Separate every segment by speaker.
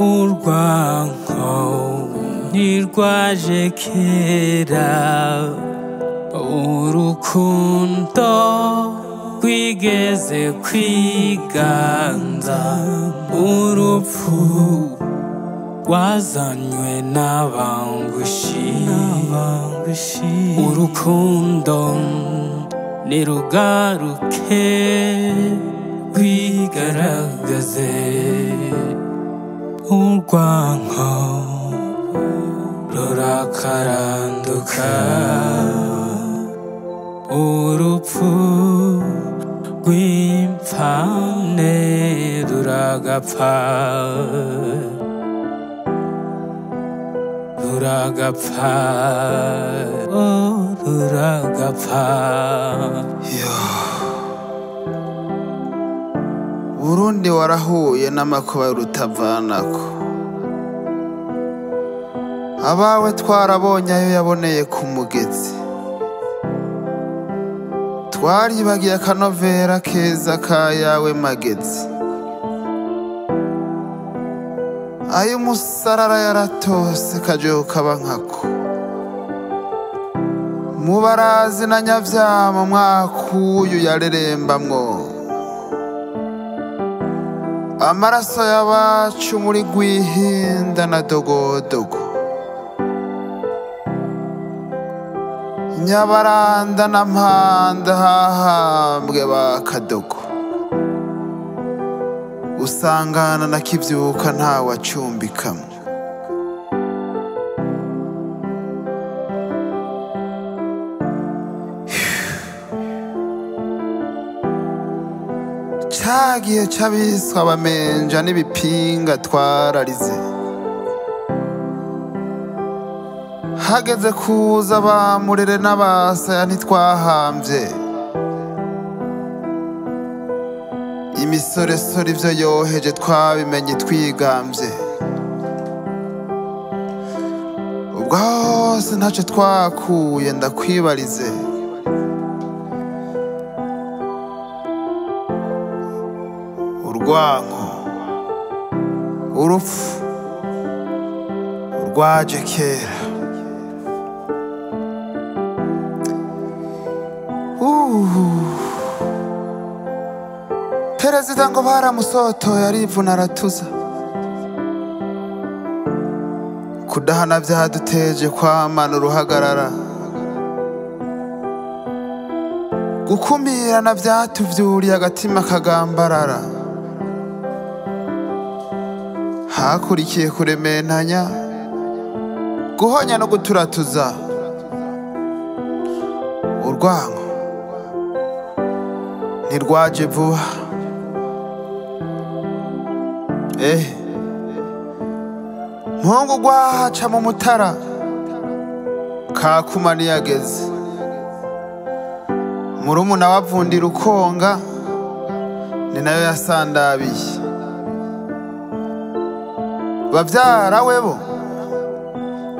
Speaker 1: urwanko ntirwaje kera, urukundo rwigeze kwiganza, urupfu rwazanywe n'abangushi, urukundo nirugaruke rwigaragaze, urwanko rurakaranduka, urupfu rw'imfane ruragapfa, ruragapfa, oh, ruragapfa.
Speaker 2: Burundi warahuye n'amakuba y'urutavanako, abawe twarabonye ayo yaboneye ku mugezi, twaribagiye akanovera keza ka yawe magezi, ayo umusarara yaratose kajeho kaba nkako, mubarazi na nyavyama mwakuyu yarerembamwo, amaraso y'abacu muri Rwihinda na Dogodogo, Nyabaranda na Mpanda hahambwe ba Kadogo, usangana na Kivyuka ntawe acumbikamwo. Cagihe c'abiswa abamenja n'ibipinga twararize, hageze kuza bamurere n'abasaya ntitwahamvye, imisoresore ivyo yoheje twabimenye twigamvye, ubwo hose ntaco twakuye ndakwibarize, urwanko urupfu rwaje kera. Perezida ngo baramusotoye arivuna aratuza, kudahana vyaduteje kwamana uruhagarara, gukumirana vyatuvyuriye agatima kagambarara, hakurikiye kurementanya, guhonya no guturatuza, urwanko ntirwaje vuba. Mpungu rwahaca mu Mutara, Kakuma niyageze, murumuna wavundira ukonga ni nayo yasandabiye, bavyara webo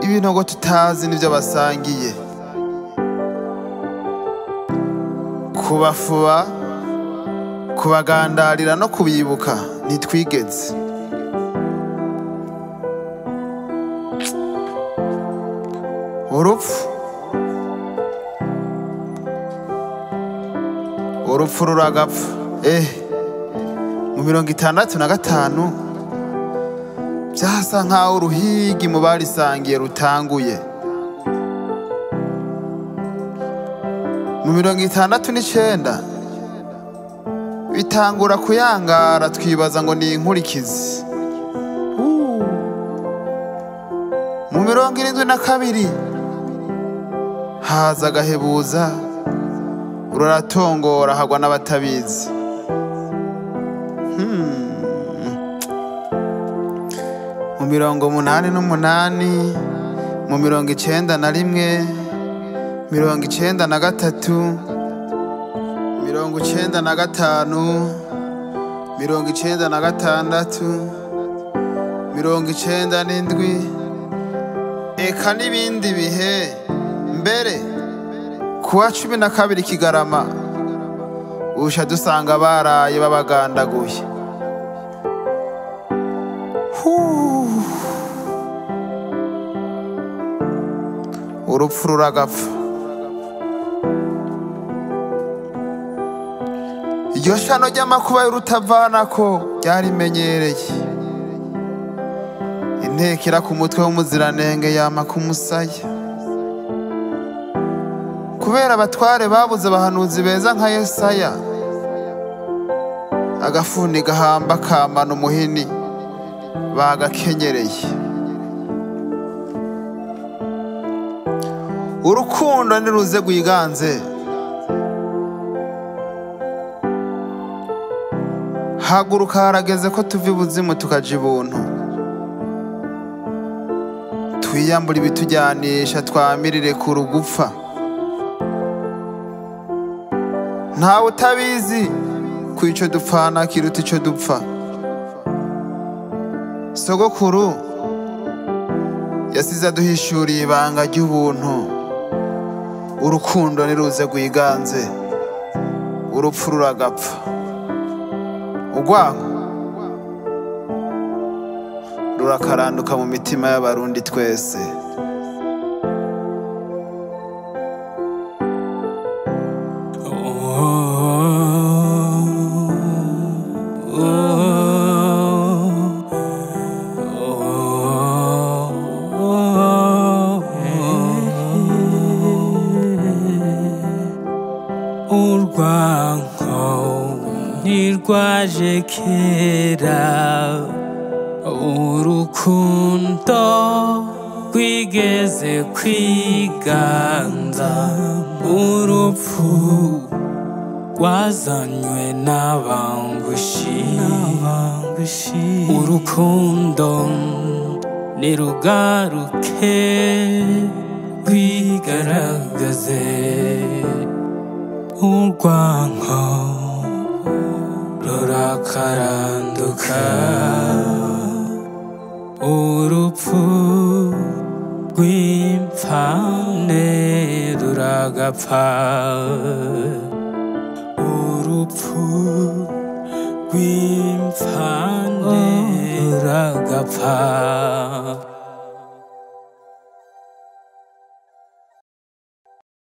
Speaker 2: ibinogo tutazi nivyo basangiye, kubafuba kubagandarira no kubibuka ntitwigeze. urupfu ruragapfa. Mu 65 vyasa nkaho uruhigi mu barisangiye rutanguye. Mu 69 bitangura kuyangara, twibaza ngo ni inkurikizi. Mu 72 haza agahebuza, ruratongora hagwa n'abatabizi. Mu 88, mu 91, 93, 95, 96, 97, eka n'ibindi bihe. Mbere kuwa 12 Kigarama usha dusanga baraye babagandaguye. urupfu ruragapfa. Iryo shano ry'amakuba y'urutavanako ryarimenyereye, intekera ku mutwe w'umuziranenge yama kumusaya. Kubera abatware babuze abahanuzi beza nka Yesaya, agafuni gahamba kamana umuhini bagakenyereye. Urukundo niruze rwiganze, haguruka harageze ko tuva ibuzimu tukaja ibuntu. Twiyambura ibitujyanisha twamirire ku rugupfa. Ntawe utabizi ko ico dupfana kiruta ico dupfa. Sogokuru yasize aduhishuriye ibanga ry'ubuntu. Urukundo niruze rwiganze, urupfu ruragapfa. Urwango rurakaranduka mu mitima y'abarundi twese.
Speaker 1: Urwango ntirwaje kera, urukundo rwigeze kwiganza. Urupfu rwazanywe n'abangushi, urukundo nirugaruke rwigaragaze. Urwango rurakaranduka, urupfu rw'imfane ruragapfa. Urupfu rw'imfane ruragapfa.